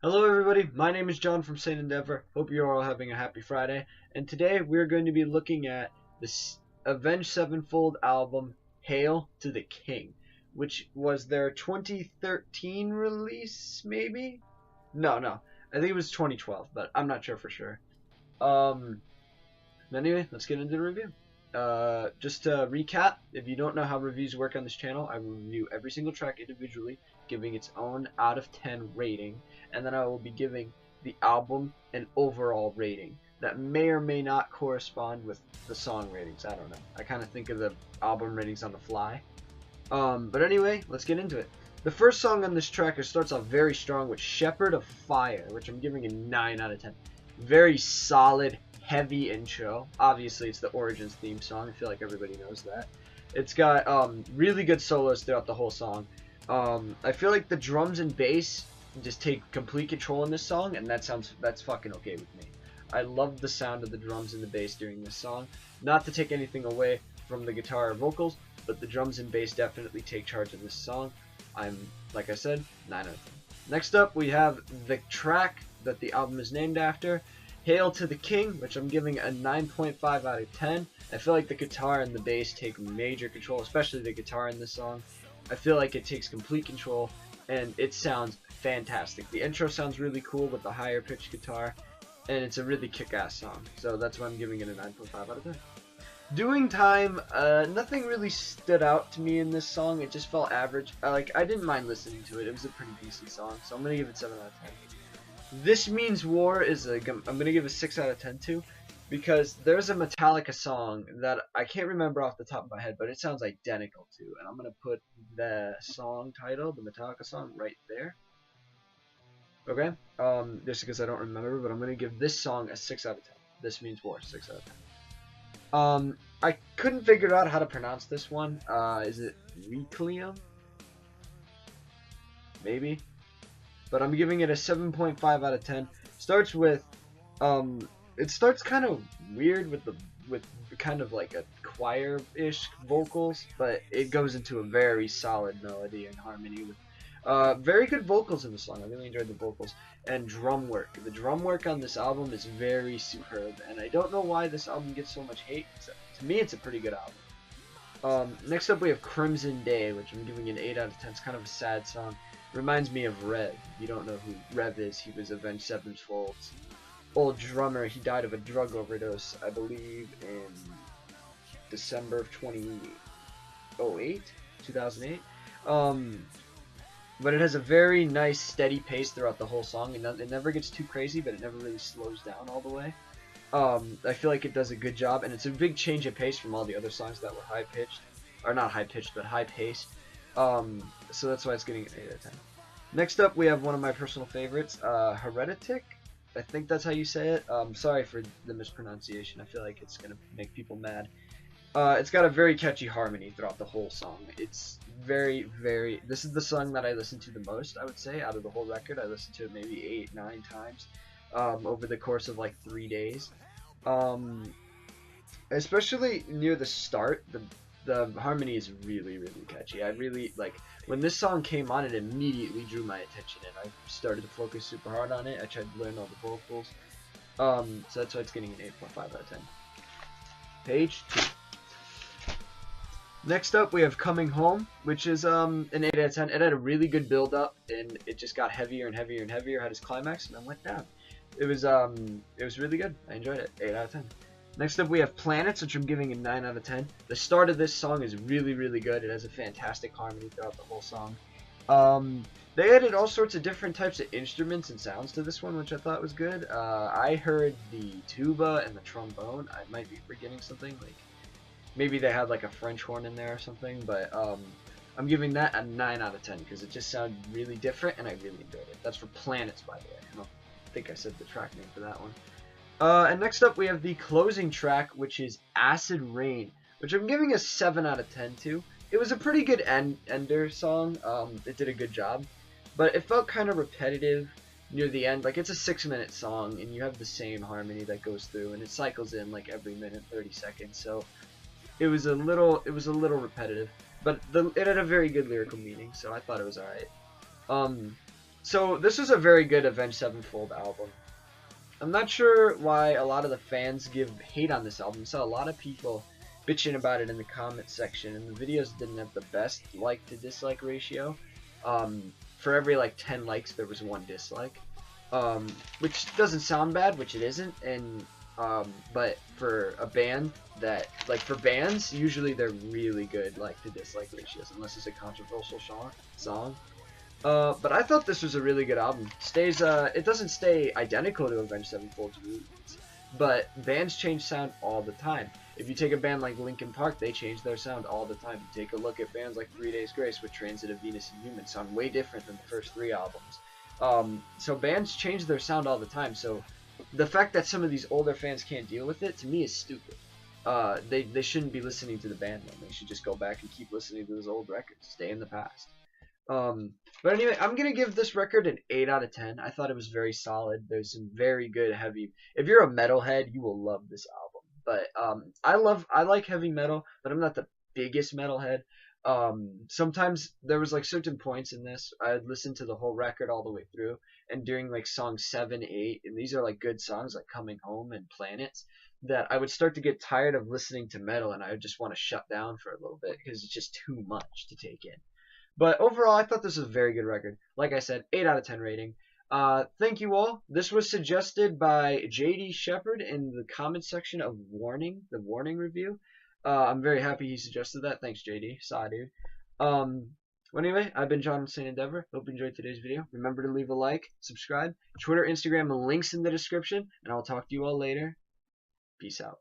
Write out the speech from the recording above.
Hello everybody, my name is John from Saint Endeavor. Hope you're all having a happy Friday. And today we're going to be looking at this Avenged Sevenfold album, Hail to the King, which was their 2013 release, maybe? No. I think it was 2012, but I'm not sure for sure. Um, Anyway, let's get into the review. Just to recap, if you don't know how reviews work on this channel, I will review every single track individually, giving its own out of 10 rating, and then I will be giving the album an overall rating that may or may not correspond with the song ratings. I don't know. I kind of think of the album ratings on the fly. But anyway, let's get into it. The first song on this track starts off very strong with Shepard of Fire, which I'm giving a 9 out of 10. Very solid, heavy intro. Obviously, it's the Origins theme song. I feel like everybody knows that. It's got really good solos throughout the whole song. I feel like the drums and bass just take complete control in this song, and that's fucking okay with me. I love the sound of the drums and the bass during this song. Not to take anything away from the guitar or vocals, but the drums and bass definitely take charge of this song. Like I said, 9 out of 10. Next up, we have the track that the album is named after, Hail to the King, which I'm giving a 9.5 out of 10. I feel like the guitar and the bass take major control, especially the guitar in this song. I feel like it takes complete control, and it sounds fantastic. The intro sounds really cool with the higher pitched guitar, and it's a really kick-ass song. So that's why I'm giving it a 9.5 out of 10. Doing Time, nothing really stood out to me in this song. It just felt average. I didn't mind listening to it. It was a pretty decent song, so I'm gonna give it 7 out of 10. This Means War is I'm gonna give a 6 out of 10 to, because there's a Metallica song that I can't remember off the top of my head, but it sounds identical to, and I'm gonna put the song title, the Metallica song, right there. Okay, just because I don't remember, but I'm gonna give this song a 6 out of 10. This Means War, 6 out of 10. I couldn't figure out how to pronounce this one. Is it Requiem? Maybe. But I'm giving it a 7.5 out of 10. Starts with, it starts kind of weird with kind of like a choir-ish vocals, but it goes into a very solid melody and harmony with very good vocals in the song. I really enjoyed the vocals and drum work. The drum work on this album is very superb, and I don't know why this album gets so much hate. To me, it's a pretty good album. Next up, we have Crimson Day, which I'm giving an 8 out of 10. It's kind of a sad song. Reminds me of Rev. If you don't know who Rev is, he was Avenged Sevenfold's old drummer. He died of a drug overdose, I believe, in December of 2008. But it has a very nice steady pace throughout the whole song. It never gets too crazy, but it never really slows down all the way. I feel like it does a good job, and it's a big change of pace from all the other songs that were high-pitched. Or not high-pitched, but high-paced. So that's why it's getting an 8 out of 10. Next up, we have one of my personal favorites, Heretic. I think that's how you say it. Sorry for the mispronunciation. I feel like it's going to make people mad. It's got a very catchy harmony throughout the whole song. It's this is the song that I listen to the most, I would say, out of the whole record. I listened to it maybe 8-9 times over the course of like 3 days. Especially near the start, the harmony is really catchy. I really like when this song came on. It immediately drew my attention, and I started to focus super hard on it. I tried to learn all the vocals. So that's why it's getting an 8.5 out of 10. Page 2. Next up, we have Coming Home, which is an 8 out of 10. It had a really good build up, and it just got heavier and heavier and heavier. Had its climax, and then went down. It was really good. I enjoyed it. 8 out of 10. Next up, we have Planets, which I'm giving a 9 out of 10. The start of this song is really good. It has a fantastic harmony throughout the whole song. They added all sorts of different types of instruments and sounds to this one, which I thought was good. I heard the tuba and the trombone. I might be forgetting something. Like maybe they had like a French horn in there or something. But I'm giving that a 9 out of 10 because it just sounded really different, and I really enjoyed it. That's for Planets, by the way. I don't think I said the track name for that one. And next up, we have the closing track, which is Acid Rain, which I'm giving a 7 out of 10 to. It was a pretty good ender song. It did a good job, but it felt kind of repetitive near the end. Like, it's a 6-minute song, and you have the same harmony that goes through, and it cycles in like every minute, 30 seconds. So it was a little repetitive, but it had a very good lyrical meaning, so I thought it was alright. So this is a very good Avenged Sevenfold album. I'm not sure why a lot of the fans give hate on this album. I saw a lot of people bitching about it in the comment section, and the videos didn't have the best like to dislike ratio. For every like 10 likes, there was 1 dislike, which doesn't sound bad, which it isn't. And but for a band that, like, for bands, usually they're really good like to dislike ratios, unless it's a controversial song. But I thought this was a really good album. It doesn't stay identical to Avenged Sevenfold's roots, but bands change sound all the time. If you take a band like Linkin Park, they change their sound all the time. You take a look at bands like 3 Days Grace with Transit of Venus and Human, sound way different than the first 3 albums. So bands change their sound all the time. So the fact that some of these older fans can't deal with it, to me, is stupid. They shouldn't be listening to the band then. They should just go back and keep listening to those old records. Stay in the past. But anyway, I'm gonna give this record an 8 out of 10. I thought it was very solid. There's some very good heavy. If you're a metalhead, you will love this album. But I like heavy metal, but I'm not the biggest metalhead. Sometimes there was like certain points in this I'd listen to the whole record all the way through, and during like songs 7, 8, and these are like good songs like Coming Home and Planets, that I would start to get tired of listening to metal, and I would just want to shut down for a little bit because it's just too much to take in. But overall, I thought this was a very good record. Like I said, 8 out of 10 rating. Thank you all. This was suggested by JD Shepard in the comment section of the Warning review. I'm very happy he suggested that. Thanks, JD. Saw, dude. Well, anyway, I've been John from St. Endeavor. Hope you enjoyed today's video. Remember to leave a like, subscribe. Twitter, Instagram, links in the description. And I'll talk to you all later. Peace out.